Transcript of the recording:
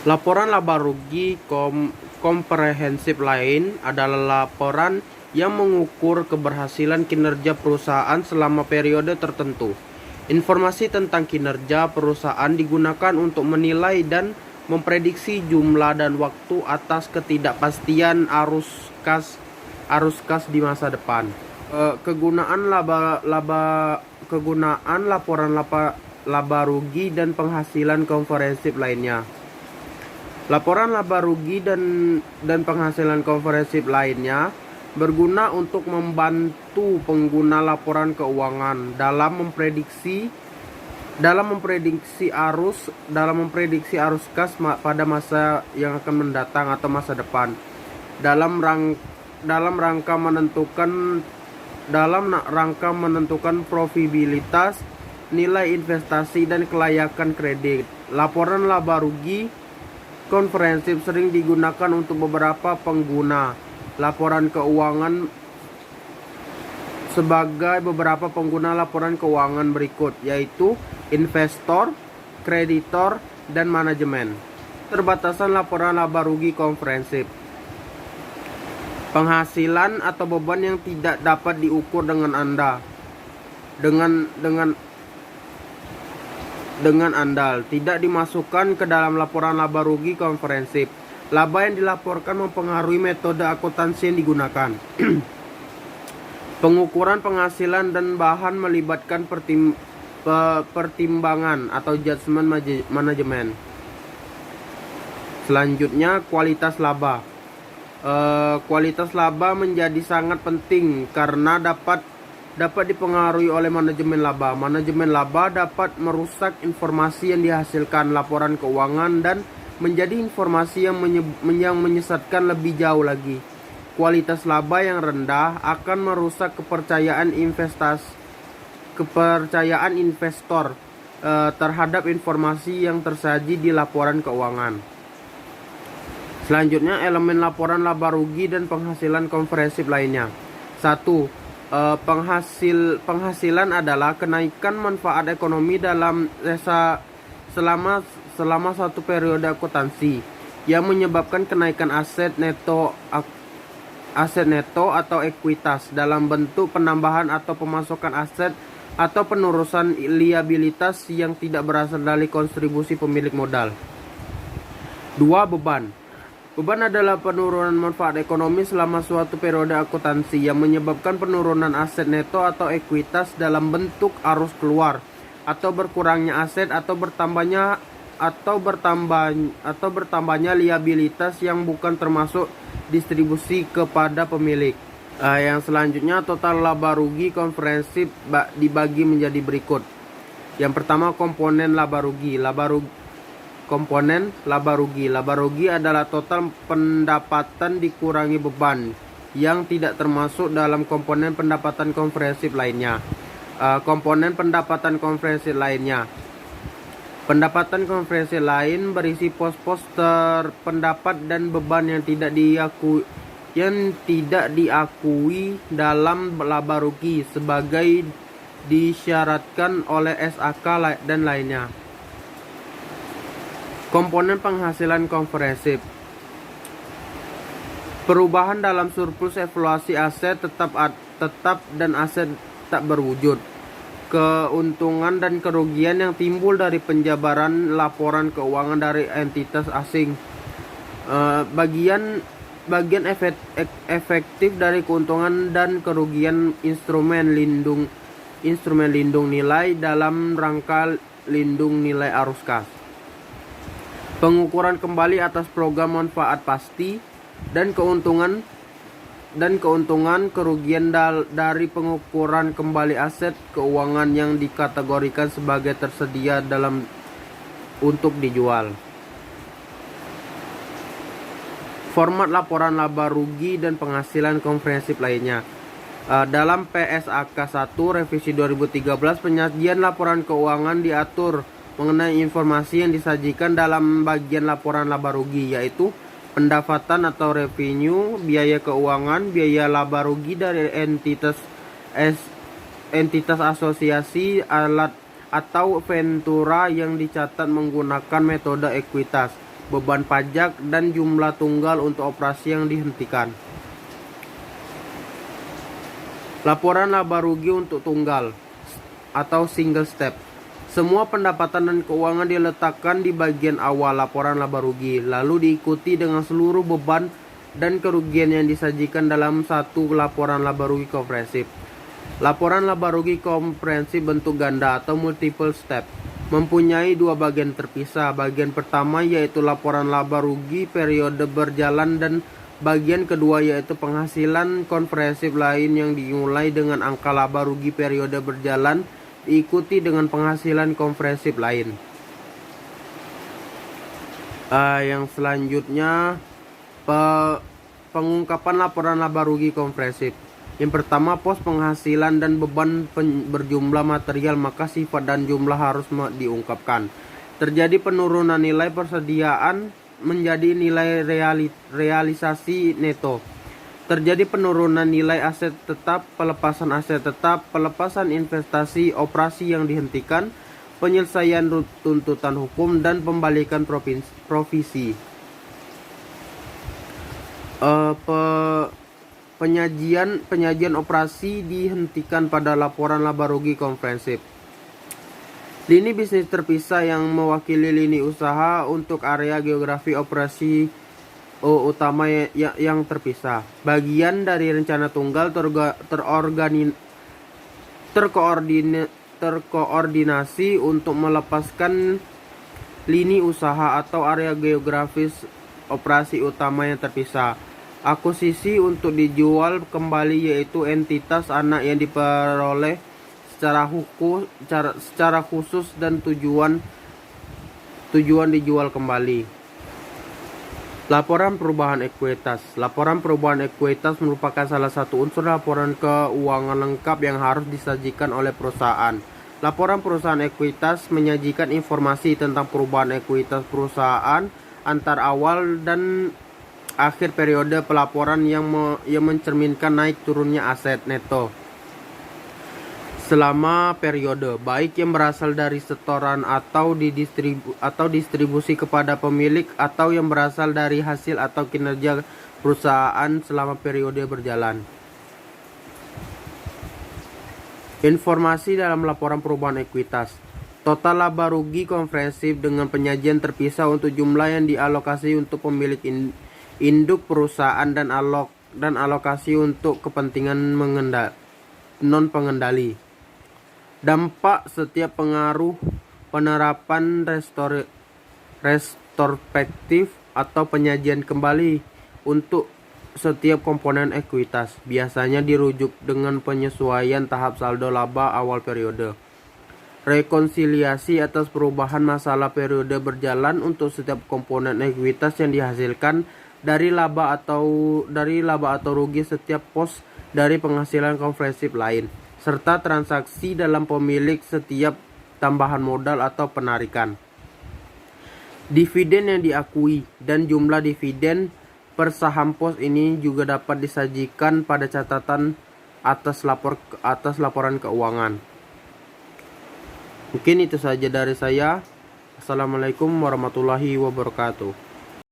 Laporan laba rugi komprehensif lain adalah laporan yang mengukur keberhasilan kinerja perusahaan selama periode tertentu. Informasi tentang kinerja perusahaan digunakan untuk menilai dan memprediksi jumlah dan waktu atas ketidakpastian arus kas di masa depan. Kegunaan laporan laba rugi dan penghasilan komprehensif lainnya. Laporan laba rugi dan penghasilan komprehensif lainnya berguna untuk membantu pengguna laporan keuangan dalam memprediksi arus kas pada masa yang akan mendatang atau masa depan dalam rangka menentukan profitabilitas, nilai investasi dan kelayakan kredit. Laporan laba rugi komprehensif sering digunakan untuk beberapa pengguna laporan keuangan sebagai beberapa pengguna laporan keuangan berikut, yaitu investor, kreditor, dan manajemen. Terbatasan laporan laba rugi komprehensif. Penghasilan atau beban yang tidak dapat diukur dengan andal tidak dimasukkan ke dalam laporan laba rugi komprehensif. Laba yang dilaporkan mempengaruhi metode akuntansi yang digunakan. Pengukuran penghasilan dan bahan melibatkan pertimbangan atau judgement manajemen. Selanjutnya, kualitas laba. Kualitas laba menjadi sangat penting karena dapat dipengaruhi oleh manajemen laba. Manajemen laba dapat merusak informasi yang dihasilkan laporan keuangan dan menjadi informasi yang menyesatkan lebih jauh lagi. Kualitas laba yang rendah akan merusak kepercayaan investor terhadap informasi yang tersaji di laporan keuangan. Selanjutnya, elemen laporan laba rugi dan penghasilan komprehensif lainnya. 1. Penghasilan adalah kenaikan manfaat ekonomi selama satu periode akuntansi yang menyebabkan kenaikan aset neto atau ekuitas dalam bentuk penambahan atau pemasukan aset atau penurunan liabilitas yang tidak berasal dari kontribusi pemilik modal. 2. Beban adalah penurunan manfaat ekonomi selama suatu periode akuntansi yang menyebabkan penurunan aset neto atau ekuitas dalam bentuk arus keluar atau berkurangnya aset atau bertambahnya liabilitas yang bukan termasuk distribusi kepada pemilik. Yang selanjutnya, total laba rugi komprehensif dibagi menjadi berikut. Yang pertama, komponen laba rugi. Komponen laba rugi. Laba rugi adalah total pendapatan dikurangi beban yang tidak termasuk dalam komponen pendapatan komprehensif lainnya. Komponen pendapatan komprehensif lainnya. Pendapatan komprehensif lain berisi pos-pos terpendapat dan beban yang tidak diakui dalam laba rugi sebagai disyaratkan oleh SAK dan lainnya. Komponen penghasilan komprehensif. Perubahan dalam surplus evaluasi aset tetap dan aset tak berwujud. Keuntungan dan kerugian yang timbul dari penjabaran laporan keuangan dari entitas asing. Bagian efektif dari keuntungan dan kerugian instrumen lindung nilai dalam rangka lindung nilai arus kas. Pengukuran kembali atas program manfaat pasti dan keuntungan kerugian dari pengukuran kembali aset keuangan yang dikategorikan sebagai tersedia untuk dijual. Format laporan laba rugi dan penghasilan komprehensif lainnya. Dalam PSAK 1 revisi 2013, penyajian laporan keuangan diatur mengenai informasi yang disajikan dalam bagian laporan laba rugi, yaitu pendapatan atau revenue, biaya keuangan, biaya laba rugi dari entitas asosiasi, alat atau ventura yang dicatat menggunakan metode ekuitas, beban pajak, dan jumlah tunggal untuk operasi yang dihentikan. Laporan laba rugi untuk tunggal atau single step. Semua pendapatan dan keuangan diletakkan di bagian awal laporan laba rugi, lalu diikuti dengan seluruh beban dan kerugian yang disajikan dalam satu laporan laba rugi komprehensif. Laporan laba rugi komprehensif bentuk ganda atau multiple step mempunyai dua bagian terpisah. Bagian pertama yaitu laporan laba rugi periode berjalan, dan bagian kedua yaitu penghasilan komprehensif lain yang dimulai dengan angka laba rugi periode berjalan diikuti dengan penghasilan komprehensif lain. Yang selanjutnya pengungkapan laporan laba rugi komprehensif. Yang pertama, pos penghasilan dan beban berjumlah material, maka sifat dan jumlah harus diungkapkan. Terjadi penurunan nilai persediaan menjadi nilai realisasi neto. Terjadi penurunan nilai aset tetap, pelepasan aset tetap, pelepasan investasi, operasi yang dihentikan, penyelesaian tuntutan hukum, dan pembalikan provisi. Penyajian operasi dihentikan pada laporan laba rugi komprehensif. Lini bisnis terpisah yang mewakili lini usaha untuk area geografi operasi utama yang terpisah. Bagian dari rencana tunggal terkoordinasi untuk melepaskan lini usaha atau area geografis operasi utama yang terpisah. Akuisisi untuk dijual kembali yaitu entitas anak yang diperoleh secara khusus dan tujuan dijual kembali. Laporan perubahan ekuitas. Laporan perubahan ekuitas merupakan salah satu unsur laporan keuangan lengkap yang harus disajikan oleh perusahaan. Laporan perusahaan ekuitas menyajikan informasi tentang perubahan ekuitas perusahaan antar awal dan akhir periode pelaporan yang mencerminkan naik turunnya aset neto selama periode, baik yang berasal dari setoran atau distribusi kepada pemilik, atau yang berasal dari hasil atau kinerja perusahaan selama periode berjalan. Informasi dalam laporan perubahan ekuitas. Total laba rugi komprehensif dengan penyajian terpisah untuk jumlah yang dialokasi untuk pemilik induk perusahaan dan alokasi untuk kepentingan non-pengendali. Dampak setiap pengaruh penerapan retrospektif atau penyajian kembali untuk setiap komponen ekuitas biasanya dirujuk dengan penyesuaian tahap saldo laba awal periode. Rekonsiliasi atas perubahan masalah periode berjalan untuk setiap komponen ekuitas yang dihasilkan dari laba atau rugi setiap pos dari penghasilan komprehensif lain, serta transaksi dalam pemilik setiap tambahan modal atau penarikan. Dividen yang diakui dan jumlah dividen per saham pos ini juga dapat disajikan pada catatan atas laporan keuangan. Mungkin itu saja dari saya. Assalamualaikum warahmatullahi wabarakatuh.